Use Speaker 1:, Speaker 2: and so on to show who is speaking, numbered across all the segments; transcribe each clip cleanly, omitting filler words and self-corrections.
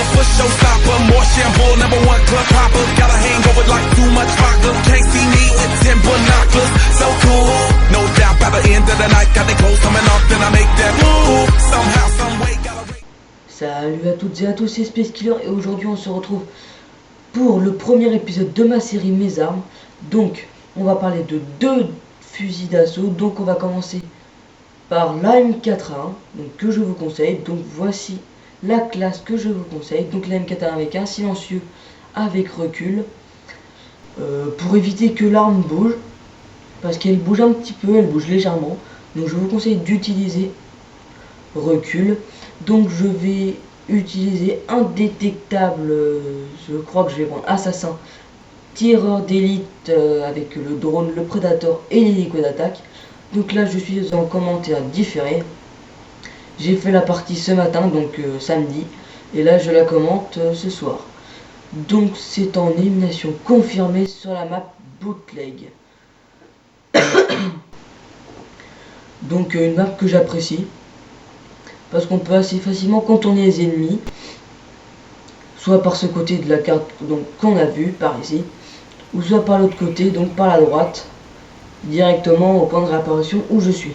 Speaker 1: blocker for showstopper. More shampoo, #1 club hopper. Got a hangover like too much vodka. Can't see me with 10 binoculars. So cool, no doubt by the end of the night. Got the clothes coming off, then I make that move. Somehow, some way, gotta...
Speaker 2: Salut à toutes et à tous, c'est Space Killer et aujourd'hui on se retrouve pour le premier épisode de ma série Mes armes. Donc on va parler de deux fusils d'assaut. Donc on va commencer par la M4A1 donc, que je vous conseille. Donc voici la classe que je vous conseille. Donc la M4A1 avec un silencieux avec recul pour éviter que l'arme bouge, parce qu'elle bouge un petit peu, elle bouge légèrement. Donc je vous conseille d'utiliser recul. Donc je vais utiliser indétectable, je crois que je vais prendre assassin, tireur d'élite avec le drone, le prédateur et l'hélico d'attaque. Donc là je suis en commentaire différé. J'ai fait la partie ce matin, donc samedi, et là je la commente ce soir. Donc c'est en élimination confirmée sur la map bootleg. Donc une map que j'apprécie, parce qu'on peut assez facilement contourner les ennemis, soit par ce côté de la carte donc qu'on a vu par ici, ou soit par l'autre côté, donc par la droite, directement au point de réapparition où je suis.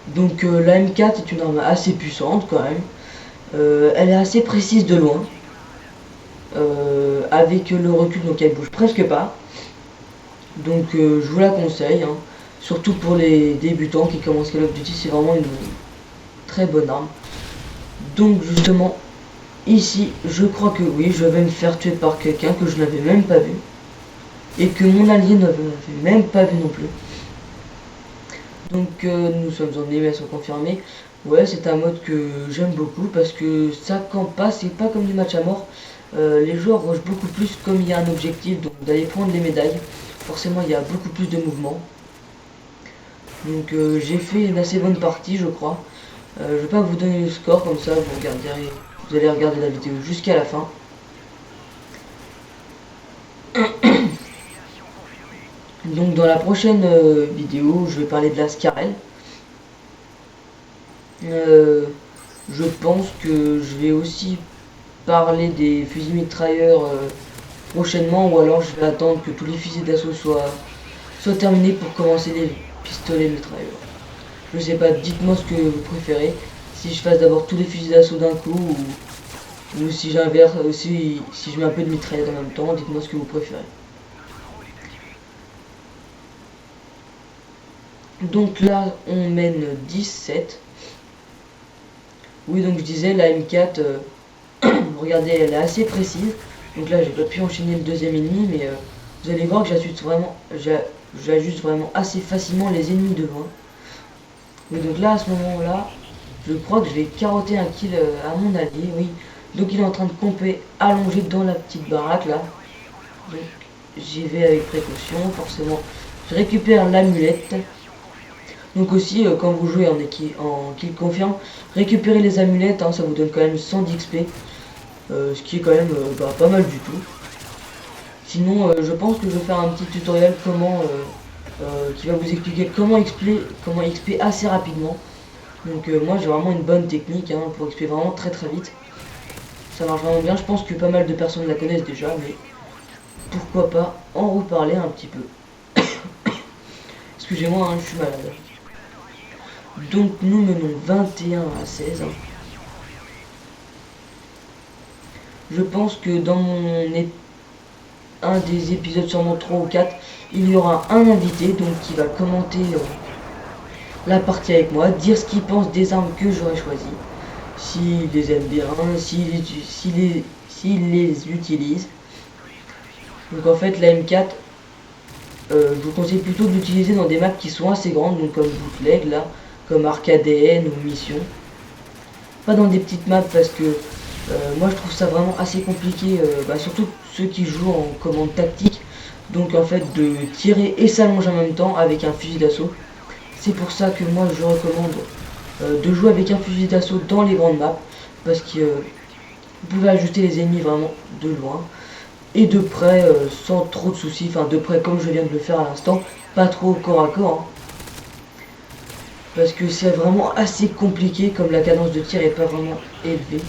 Speaker 2: Donc la M4 est une arme assez puissante quand même, elle est assez précise de loin, avec le recul donc elle bouge presque pas, donc je vous la conseille, hein, surtout pour les débutants qui commencent Call of Duty. C'est vraiment une très bonne arme. Donc justement ici je crois que oui, je vais me faire tuer par quelqu'un que je n'avais même pas vu et que mon allié n'avait même pas vu non plus. Donc nous sommes en élimination confirmée. Ouais, c'est un mode que j'aime beaucoup parce que ça campe pas, c'est pas comme du match à mort. Les joueurs rushent beaucoup plus comme il y a un objectif, donc d'aller prendre les médailles. Forcément il y a beaucoup plus de mouvements. Donc j'ai fait une assez bonne partie je crois. Je vais pas vous donner le score, comme ça vous allez regarder la vidéo jusqu'à la fin. Donc dans la prochaine vidéo je vais parler de la Scarel. Je pense que je vais aussi parler des fusils mitrailleurs prochainement, ou alors je vais attendre que tous les fusils d'assaut soient terminés pour commencer les pistolets mitrailleurs. Je sais pas, dites-moi ce que vous préférez. Si je fasse d'abord tous les fusils d'assaut d'un coup, ou si j'inverse, si je mets un peu de mitraillette en même temps, dites-moi ce que vous préférez. Donc là, on mène 17. Oui, donc je disais, la M4, regardez, elle est assez précise. Donc là, j'ai pas pu enchaîner le deuxième ennemi, mais vous allez voir que j'ajuste vraiment assez facilement les ennemis de loin. Mais donc là, à ce moment-là, je crois que je vais carotter un kill à mon allié, oui. Donc il est en train de camper allongé dans la petite baraque là. Donc j'y vais avec précaution, forcément. Je récupère l'amulette. Donc aussi, quand vous jouez en kill confirme, récupérez les amulettes, hein, ça vous donne quand même 100 d'XP. Ce qui est quand même pas mal du tout. Sinon, je pense que je vais faire un petit tutoriel qui va vous expliquer comment XP assez rapidement. Donc moi j'ai vraiment une bonne technique hein, pour XP vraiment très vite. Ça marche vraiment bien, je pense que pas mal de personnes la connaissent déjà, mais pourquoi pas en reparler un petit peu. Excusez-moi, hein, je suis malade. Donc nous menons 21-16. Je pense que dans un des épisodes, sûrement 3 ou 4, il y aura un invité donc qui va commenter la partie avec moi, dire ce qu'il pense des armes que j'aurais choisies, s'il les aime bien, s'il les utilise. Donc en fait la M4, je vous conseille plutôt de l'utiliser dans des maps qui sont assez grandes, donc comme Bootleg là, comme Arcadéenne ou Mission. Pas dans des petites maps parce que moi je trouve ça vraiment assez compliqué, surtout ceux qui jouent en commande tactique. Donc en fait de tirer et s'allonger en même temps avec un fusil d'assaut. C'est pour ça que moi je recommande de jouer avec un fusil d'assaut dans les grandes maps. Parce que vous pouvez ajuster les ennemis vraiment de loin. Et de près sans trop de soucis. Enfin de près comme je viens de le faire à l'instant. Pas trop corps à corps. Hein. Parce que c'est vraiment assez compliqué comme la cadence de tir est pas vraiment élevée.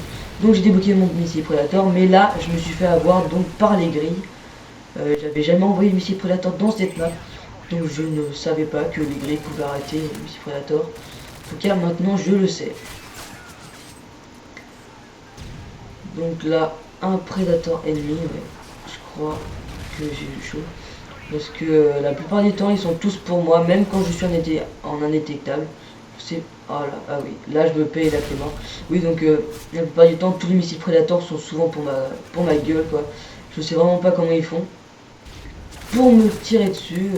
Speaker 2: Donc j'ai débloqué mon missile Predator, mais là je me suis fait avoir donc par les grilles. J'avais jamais envoyé le missile Predator dans cette map, donc je ne savais pas que les grilles pouvaient arrêter le missile Predator. En tout cas maintenant je le sais. Donc là un Predator ennemi, ouais, je crois que j'ai eu chaud. Parce que la plupart du temps ils sont tous pour moi, même quand je suis en indétectable. C'est... Ah là, ah oui, là je me paye la clément. Oui donc la plupart du temps tous les missiles Predator sont souvent pour ma gueule quoi. Je sais vraiment pas comment ils font pour me tirer dessus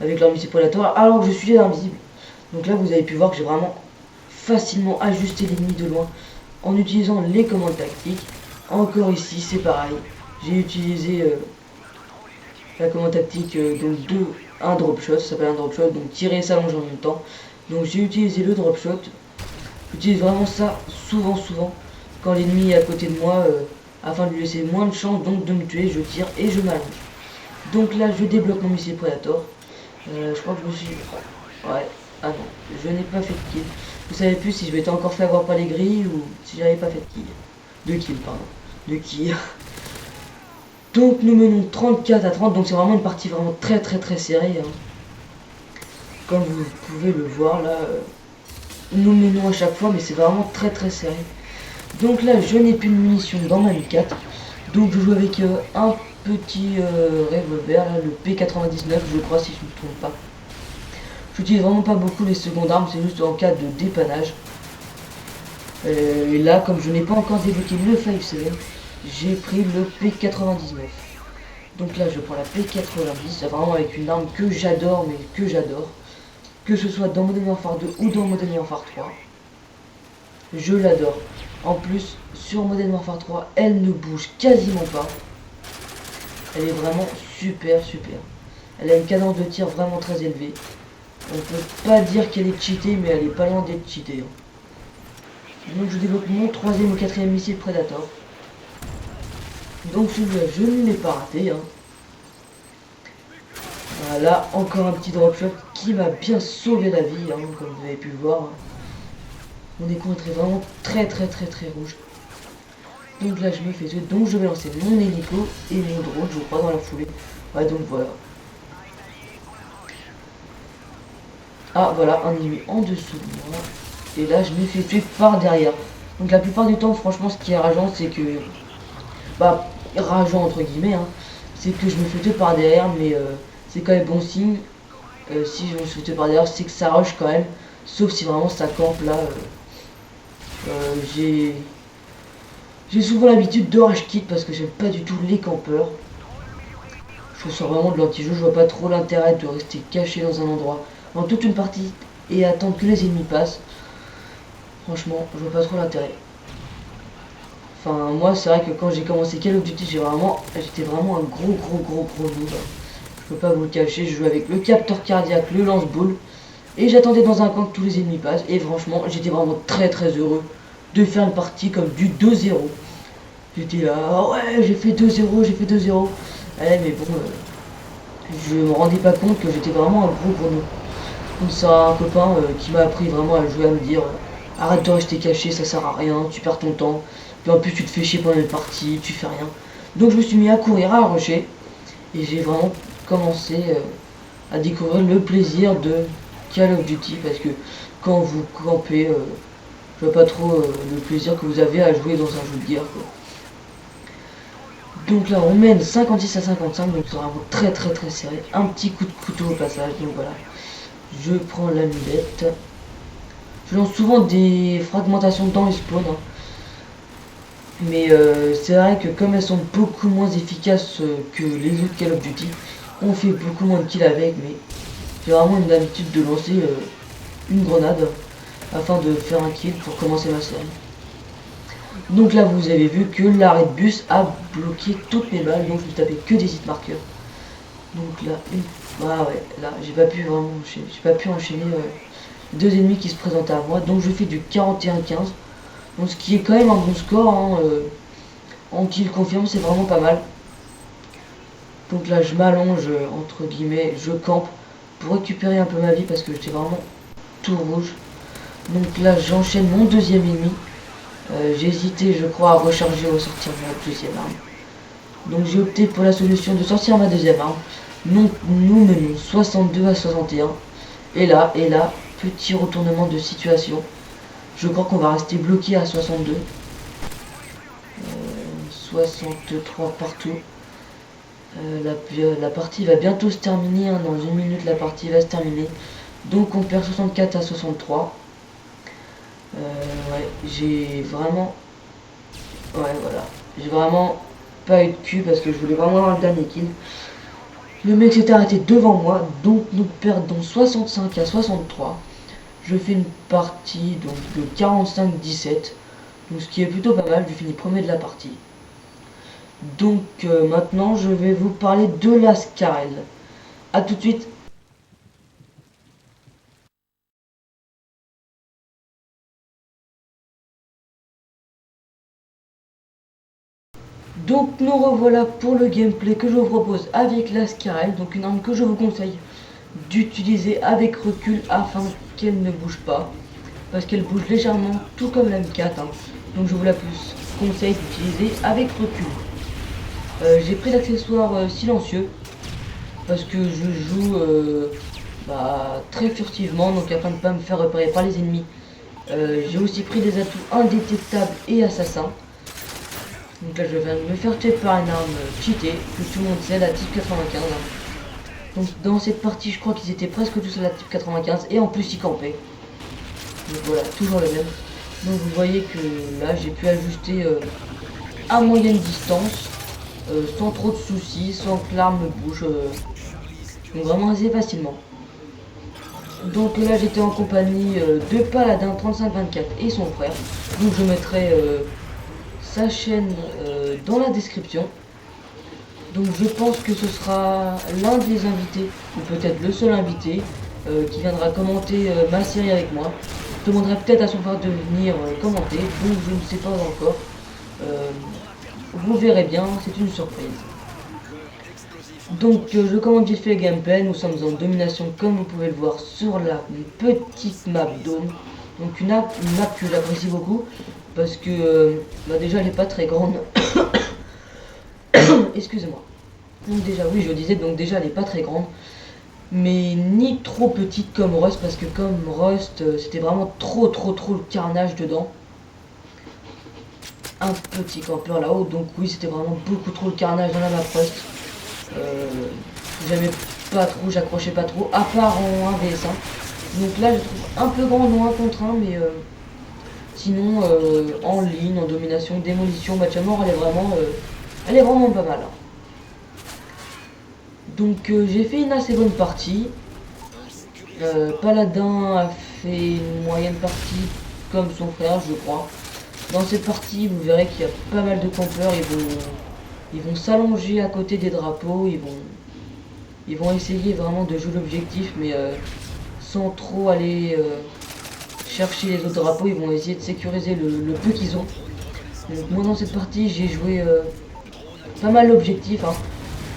Speaker 2: avec leur missile Predator alors que je suis invisible. Donc là vous avez pu voir que j'ai vraiment facilement ajusté l'ennemi de loin en utilisant les commandes tactiques. Encore ici c'est pareil, j'ai utilisé la commande tactique donc un drop shot, ça s'appelle un drop shot, donc tirer et s'allonger en même temps. Donc j'ai utilisé le drop shot, j'utilise vraiment ça souvent quand l'ennemi est à côté de moi afin de lui laisser moins de chance donc de me tuer, je tire et je m'allonge. Donc là je débloque mon missile Predator, je crois que je me suis... Ouais, ah non, je n'ai pas fait de kill. Vous savez plus si je m'étais encore fait avoir par les grilles ou si j'avais pas fait de kill. De kill, pardon. De kill. Donc nous menons 34-30, donc c'est vraiment une partie vraiment très serrée. Hein. Comme vous pouvez le voir là, nous menons à chaque fois, mais c'est vraiment très serré. Donc là je n'ai plus de munitions dans ma M4, donc je joue avec un petit revolver, là, le P99 je crois si je ne me trompe pas. J'utilise vraiment pas beaucoup les secondes armes, c'est juste en cas de dépannage. Et là comme je n'ai pas encore débloqué le 5-7, j'ai pris le P99. Donc là je prends la P90, vraiment avec une arme que j'adore, mais que j'adore. Que ce soit dans Modern Warfare 2 ou dans Modern Warfare 3. Je l'adore. En plus, sur Modern Warfare 3, elle ne bouge quasiment pas. Elle est vraiment super. Elle a une cadence de tir vraiment très élevée. On peut pas dire qu'elle est cheatée, mais elle est pas loin d'être cheatée. Donc je développe mon 3e ou 4e missile Predator. Donc celui-là, je ne l'ai pas raté. Hein. Voilà, encore un petit drop shot qui m'a bien sauvé la vie, hein, comme vous avez pu le voir. Mon écran est vraiment très rouge. Donc là je me fais tuer, donc je vais lancer mon hélico et mon drone, je crois, dans la foulée. Ouais, donc voilà. Ah voilà, un ennemi en dessous de moi. Et là je me fais tuer par derrière. Donc la plupart du temps, franchement, ce qui est rageant, c'est que... Bah, rageant entre guillemets, hein, c'est que je me fais tuer par derrière, mais c'est quand même bon signe. Si je me fais tuer par derrière, c'est que ça rush quand même. Sauf si vraiment ça campe là. J'ai souvent l'habitude de rush kit parce que j'aime pas du tout les campeurs. Je trouve ça vraiment de l'anti-jeu, je vois pas trop l'intérêt de rester caché dans un endroit en toute une partie et attendre que les ennemis passent. Franchement, je vois pas trop l'intérêt. Enfin, moi c'est vrai que quand j'ai commencé Call of Duty, j'étais vraiment un gros noob. Je peux pas vous le cacher, je jouais avec le capteur cardiaque, le lance-boule. Et j'attendais dans un coin que tous les ennemis passent. Et franchement, j'étais vraiment très heureux de faire une partie comme du 2-0. J'étais là, oh ouais, j'ai fait 2-0. Ouais, mais bon, je me rendais pas compte que j'étais vraiment un gros noob. Donc ça, un copain qui m'a appris vraiment à jouer, à me dire, arrête de rester caché, ça sert à rien, tu perds ton temps. Puis en plus, tu te fais chier pendant une partie, tu fais rien. Donc je me suis mis à courir, à rusher. Et j'ai vraiment commencé à découvrir le plaisir de Call of Duty, parce que quand vous campez, je vois pas trop le plaisir que vous avez à jouer dans un jeu de guerre quoi. Donc là on mène 56-55, donc c'est vraiment très serré. Un petit coup de couteau au passage, donc voilà. Je prends la mulette. Je lance souvent des fragmentations dans les spawns. Hein. Mais c'est vrai que comme elles sont beaucoup moins efficaces que les autres Call of Duty, on fait beaucoup moins de kills avec, mais j'ai vraiment une habitude de lancer une grenade afin de faire un kill pour commencer ma série. Donc là vous avez vu que l'arrêt de bus a bloqué toutes mes balles, donc je ne tapais que des hit marqueurs. Donc là, ah ouais, là j'ai pas pu vraiment enchaîner, deux ennemis qui se présentaient à moi, donc je fais du 41-15. Donc ce qui est quand même un bon score, hein, en kill confirme, c'est vraiment pas mal. Donc là je m'allonge, entre guillemets, je campe pour récupérer un peu ma vie parce que j'étais vraiment tout rouge. Donc là j'enchaîne mon deuxième ennemi. J'ai hésité, je crois, à recharger ou à sortir ma deuxième arme. Donc j'ai opté pour la solution de sortir ma deuxième arme. Nous menons 62 à 61. Et là, petit retournement de situation. Je crois qu'on va rester bloqué à 62. 63 partout. La partie va bientôt se terminer, hein. Dans une minute la partie va se terminer. Donc on perd 64 à 63. Ouais, j'ai vraiment... Ouais, voilà. J'ai vraiment pas eu de cul parce que je voulais vraiment avoir le dernier kill. Le mec s'est arrêté devant moi, donc nous perdons 65 à 63. Je fais une partie donc de 45-17. Donc ce qui est plutôt pas mal, je finis premier de la partie. Donc maintenant je vais vous parler de la Scarel. A tout de suite. Donc nous revoilà pour le gameplay que je vous propose avec la Scarel, donc une arme que je vous conseille d'utiliser avec recul afin qu'elle ne bouge pas, parce qu'elle bouge légèrement tout comme la M4, hein. Donc je vous la conseille d'utiliser avec recul. J'ai pris l'accessoire silencieux parce que je joue très furtivement, donc afin de ne pas me faire repérer par les ennemis. J'ai aussi pris des atouts indétectables et assassins. Donc là je viens de me faire tuer par une arme cheatée, que tout le monde sait, la type 95. Donc dans cette partie je crois qu'ils étaient presque tous à la type 95 et en plus ils campaient. Donc voilà, toujours le même. Donc vous voyez que là j'ai pu ajuster à moyenne distance, sans trop de soucis, sans que l'arme bouge. Donc vraiment assez facilement. Donc là j'étais en compagnie de Paladin 3524 et son frère. Donc je mettrai sa chaîne dans la description. Donc je pense que ce sera l'un des invités, ou peut-être le seul invité, qui viendra commenter ma série avec moi. Je demanderai peut-être à son frère de venir commenter, donc je ne sais pas encore. Vous verrez bien, c'est une surprise. Donc je commande vite fait le gameplay, nous sommes en domination comme vous pouvez le voir sur la petite map Dome. Donc une map que j'apprécie beaucoup, parce que déjà elle n'est pas très grande. Excusez-moi. Donc déjà oui je disais, donc déjà elle n'est pas très grande, mais ni trop petite comme Rust, parce que comme Rust c'était vraiment trop le carnage dedans. Un petit campeur là-haut, donc oui c'était vraiment beaucoup trop le carnage dans la map Rust. J'aimais pas trop, j'accrochais pas trop, à part en 1vs1. Donc là je trouve un peu grand en 1 contre 1, mais sinon en ligne, en domination, démolition, match à mort, elle est vraiment pas mal. Donc j'ai fait une assez bonne partie. Paladin a fait une moyenne partie comme son frère je crois. Dans cette partie vous verrez qu'il y a pas mal de campeurs, ils vont s'allonger à côté des drapeaux, ils vont essayer vraiment de jouer l'objectif, mais sans trop aller chercher les autres drapeaux. Ils vont essayer de sécuriser le peu qu'ils ont. Donc moi dans cette partie j'ai joué pas mal l'objectif, hein,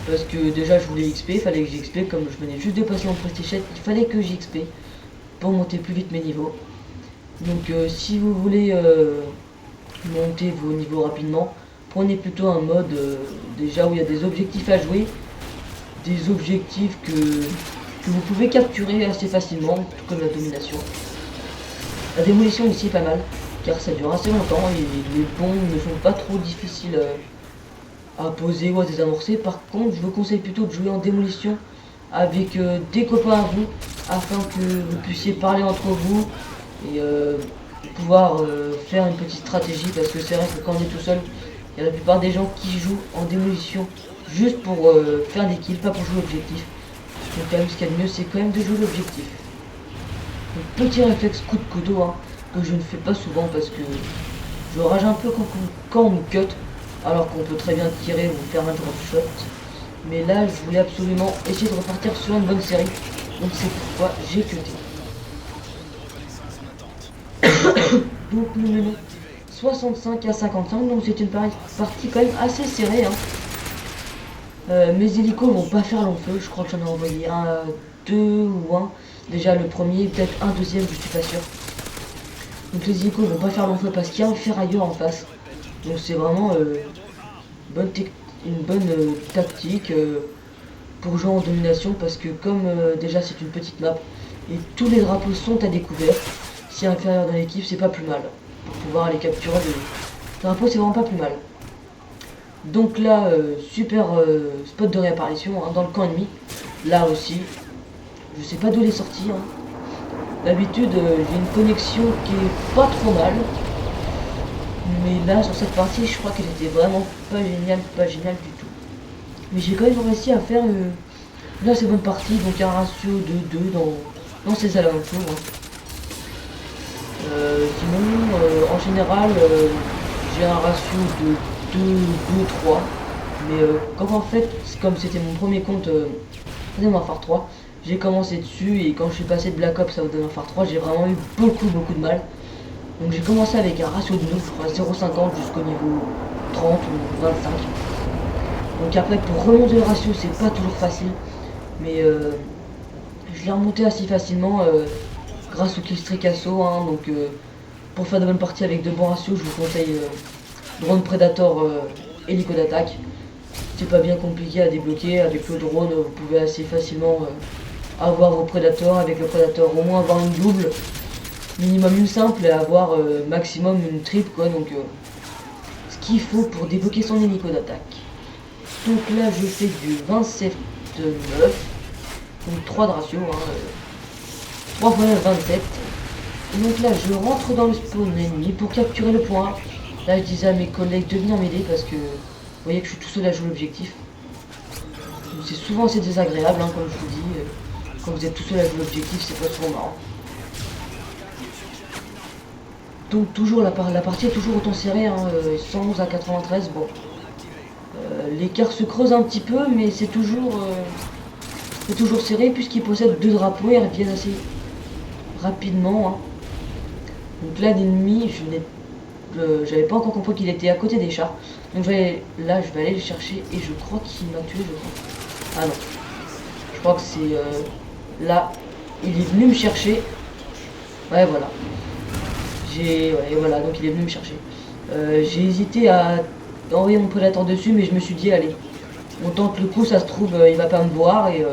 Speaker 2: parce que déjà je voulais XP, il fallait que j'XP, comme je venais juste de passer en prestige, il fallait que j'XP pour monter plus vite mes niveaux. Donc si vous voulez monter vos niveaux rapidement, prenez plutôt un mode déjà où il y a des objectifs à jouer, des objectifs que vous pouvez capturer assez facilement, tout comme la domination. La démolition ici est pas mal, car ça dure assez longtemps et les bombes ne sont pas trop difficiles à poser ou à désamorcer. Par contre je vous conseille plutôt de jouer en démolition avec des copains à vous, afin que vous puissiez parler entre vous et pouvoir faire une petite stratégie, parce que c'est vrai que quand on est tout seul, il y a la plupart des gens qui jouent en démolition juste pour faire des kills, pas pour jouer l'objectif. Donc quand même ce qu'il y a de mieux c'est quand même de jouer l'objectif. Petit réflexe coup de couteau, hein, que je ne fais pas souvent parce que je rage un peu quand on me cut, alors qu'on peut très bien tirer ou faire un drop shot. Mais là je voulais absolument essayer de repartir sur une bonne série, donc c'est pourquoi j'ai cuté. Donc nous menons 65 à 55, donc c'est une partie quand même assez serrée, hein. Mes hélicos vont pas faire long feu, je crois que j'en ai envoyé un, deux ou un. Déjà le premier, peut-être un deuxième, je suis pas sûr. Donc les hélicos vont pas faire long feu parce qu'il y a un ferrailleur en face. Donc c'est vraiment une bonne tactique pour jouer en domination parce que comme déjà c'est une petite map et tous les drapeaux sont à découvert, si un ferrailleur dans l'équipe c'est pas plus mal. Pour pouvoir aller capturer les drapeaux c'est vraiment pas plus mal. Donc là, super spot de réapparition hein, dans le camp ennemi. Là aussi, je sais pas d'où il est sorti. Hein. D'habitude, j'ai une connexion qui est pas trop mal. Mais là, sur cette partie, je crois qu'elle était vraiment pas géniale du tout. Mais j'ai quand même réussi à faire une assez bonne partie, donc un ratio de 2 dans ces alentours. Hein. Sinon, en général, j'ai un ratio de 2-3. Mais comme en fait, comme c'était mon premier compte Modern Warfare 3, j'ai commencé dessus et quand je suis passé de Black Ops à Modern Warfare 3, j'ai vraiment eu beaucoup de mal. Donc j'ai commencé avec un ratio de 9, je crois 0,50 jusqu'au niveau 30 ou 25. Donc après pour remonter le ratio c'est pas toujours facile, mais je l'ai remonté assez facilement grâce au killstreak assaut. Hein, donc pour faire de bonnes parties avec de bons ratios, je vous conseille drone Predator hélico d'attaque. C'est pas bien compliqué à débloquer, avec le drone vous pouvez assez facilement avoir vos prédateurs, avec le prédateur au moins avoir une double, minimum une simple et avoir maximum une triple quoi, donc ce qu'il faut pour débloquer son hélico d'attaque. Donc là je fais du 27-9, donc 3 de ratio, hein, 3 x 9, 27. Donc là je rentre dans le spawn ennemi pour capturer le point. Là je disais à mes collègues de venir m'aider parce que vous voyez que je suis tout seul à jouer l'objectif. C'est souvent assez désagréable hein, comme je vous dis, quand vous êtes tout seul à jouer l'objectif c'est pas souvent marrant. Donc toujours la partie est toujours autant serrée, hein, 111 à 93, bon. L'écart se creuse un petit peu mais c'est toujours serré puisqu'ils possèdent 2 drapeaux et ils reviennent assez rapidement. Hein. Donc là l'ennemi, j'avais pas encore compris qu'il était à côté des chars. Donc je vais aller le chercher et je crois qu'il m'a tué, je crois. Ah non. Je crois que c'est là. Il est venu me chercher. Ouais voilà. Voilà, donc il est venu me chercher. J'ai hésité à envoyer mon prédateur dessus, mais je me suis dit allez, on tente le coup, ça se trouve il va pas me voir et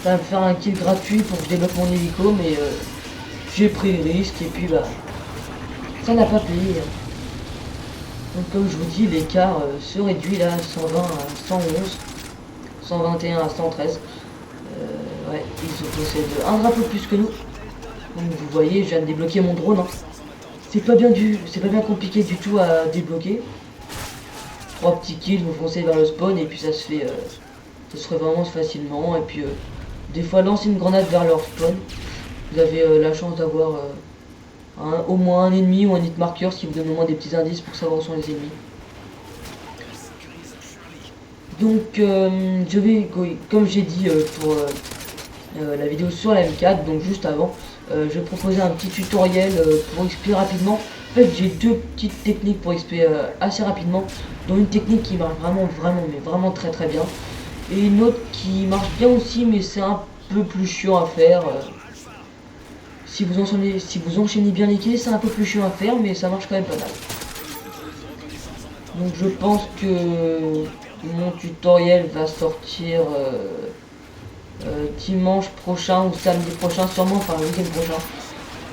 Speaker 2: ça va me faire un kill gratuit pour que je débloque mon hélico, mais j'ai pris le risque et puis bah ça n'a pas payé. Donc comme je vous dis, l'écart se réduit là, 120 à 111, 121 à 113. Ouais, ils possèdent un drapeau plus que nous. Donc vous voyez, je viens de débloquer mon drone. Hein. C'est pas bien compliqué du tout à débloquer. 3 petits kills, vous foncez vers le spawn et puis ça se fait vraiment facilement. Et puis des fois lancer une grenade vers leur spawn. Vous avez la chance d'avoir au moins un ennemi ou un hit marker, ce qui vous donne au moins des petits indices pour savoir où sont les ennemis. Donc je vais, comme j'ai dit pour la vidéo sur la M4, donc juste avant, je vais proposer un petit tutoriel pour expliquer rapidement. En fait j'ai 2 petites techniques pour expliquer assez rapidement, dont une technique qui marche vraiment très bien, et une autre qui marche bien aussi mais c'est un peu plus chiant à faire. Si vous enchaînez bien les kills, c'est un peu plus chiant à faire, mais ça marche quand même pas mal. Donc je pense que mon tutoriel va sortir dimanche prochain ou samedi prochain, sûrement, enfin le week-end prochain,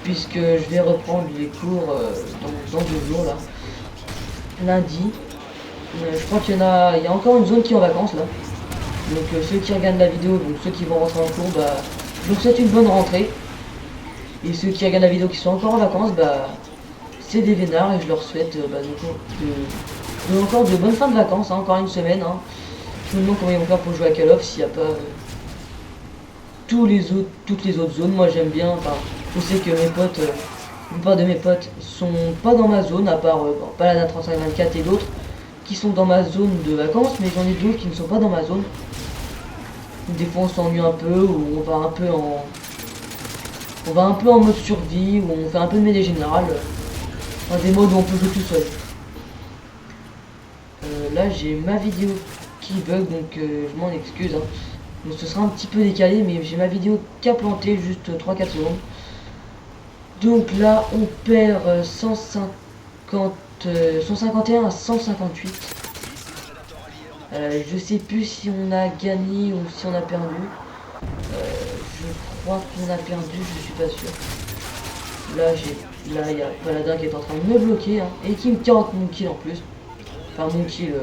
Speaker 2: puisque je vais reprendre les cours dans 2 jours là, lundi. Je crois qu'il y a encore une zone qui est en vacances là. Donc ceux qui regardent la vidéo, donc ceux qui vont rentrer en cours, bah, je vous souhaite une bonne rentrée. Et ceux qui regardent la vidéo qui sont encore en vacances, bah c'est des vénards et je leur souhaite encore de bonnes fins de vacances, hein, encore une semaine. Hein. Je me demande comment ils vont faire pour jouer à Call of s'il n'y a pas toutes les autres zones. Moi j'aime bien, enfin je sais que mes potes, la plupart de mes potes sont pas dans ma zone, à part Paladin 3524 et d'autres qui sont dans ma zone de vacances, mais j'en ai d'autres qui ne sont pas dans ma zone. Des fois on s'ennuie un peu, ou on va un peu en mode survie, où on fait un peu de mêlée générale, des modes où on peut jouer tout seul. Là j'ai ma vidéo qui bug, donc je m'en excuse. Hein. Donc ce sera un petit peu décalé, mais j'ai ma vidéo qui a planté juste 3-4 secondes. Donc là, on perd 151 à 158. Je sais plus si on a gagné ou si on a perdu. Je crois qu'on a perdu, je suis pas sûr. Là, il y a Paladin qui est en train de me bloquer, hein, et qui me carotte mon kill en plus. Enfin, mon kill,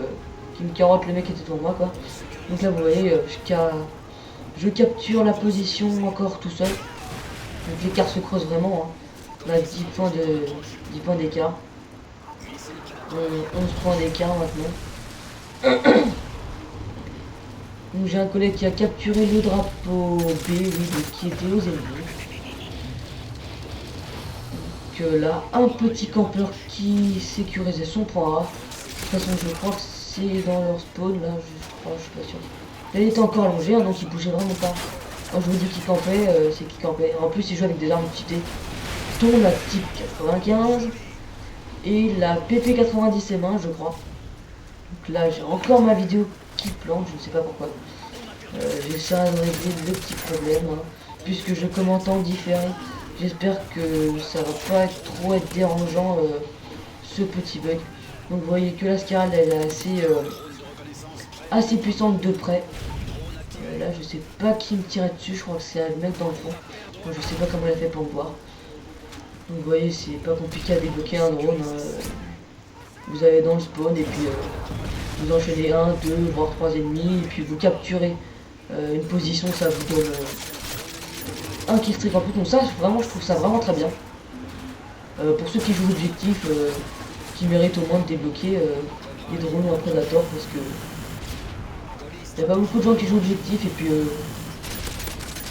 Speaker 2: qui me carotte le mec qui était pour moi, quoi. Donc là, vous voyez, je capture la position encore tout seul. Donc l'écart se creuse vraiment, hein. On a 10 points d'écart. 11 points d'écart maintenant. Donc j'ai un collègue qui a capturé le drapeau B, oui, qui était aux ennemis. Donc là, un petit campeur qui sécurisait son point A. De toute façon, je crois que c'est dans leur spawn, là, je suis pas sûr. Là, il était encore allongé, hein, donc il bougeait vraiment pas. Quand je vous dis qu'il campait, c'est qu'il campait. En plus, il joue avec des armes cheatées, dont la type 95 et la PP90 M1, je crois. Donc là, j'ai encore ma vidéo qui plante, je ne sais pas pourquoi. J'essaie de régler le petit problème, hein, puisque je commente en différé. J'espère que ça va pas trop être dérangeant, ce petit bug. Donc vous voyez que la Scarade, elle est assez puissante de près. Là, je sais pas qui me tirait dessus, je crois que c'est un mec dans le fond. Donc, je sais pas comment il a fait pour me voir. Donc vous voyez, c'est pas compliqué à débloquer un drone. Vous allez dans le spawn et puis vous enchaînez 1, 2, voire 3 ennemis, et puis vous capturez une position, ça vous donne un killstreak en plus. Donc ça, vraiment, je trouve ça vraiment très bien. Pour ceux qui jouent objectif, qui méritent au moins de débloquer des drones ou un Predator, parce que il n'y a pas beaucoup de gens qui jouent objectif, et puis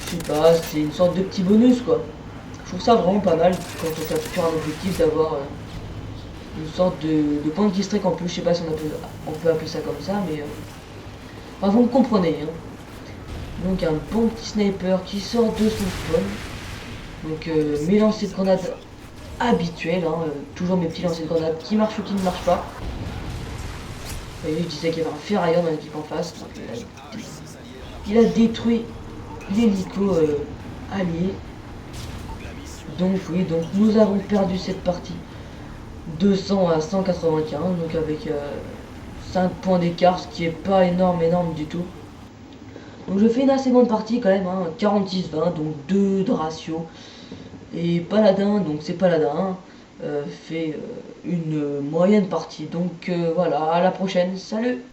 Speaker 2: je sais pas, c'est une sorte de petit bonus, quoi. Je trouve ça vraiment pas mal quand on capture un objectif d'avoir une sorte de point de killstreak en plus. Je sais pas si on peut appeler ça comme ça, mais enfin, vous me comprenez, hein. Donc un bon petit sniper qui sort de son spawn. Donc mes lancers de grenades habituels, hein, toujours mes petits lancers de grenades qui marchent ou qui ne marchent pas. Vous voyez, je disais qu'il y avait un ferrailleur dans l'équipe en face. Donc, il a détruit l'hélico allié. Donc oui, donc nous avons perdu cette partie 200 à 195, donc avec 5 points d'écart, ce qui est pas énorme du tout. Donc je fais une assez bonne partie quand même, hein, 46-20, donc 2 de ratio. Et Paladin, donc c'est Paladin, fait une moyenne partie. Donc voilà, à la prochaine, salut!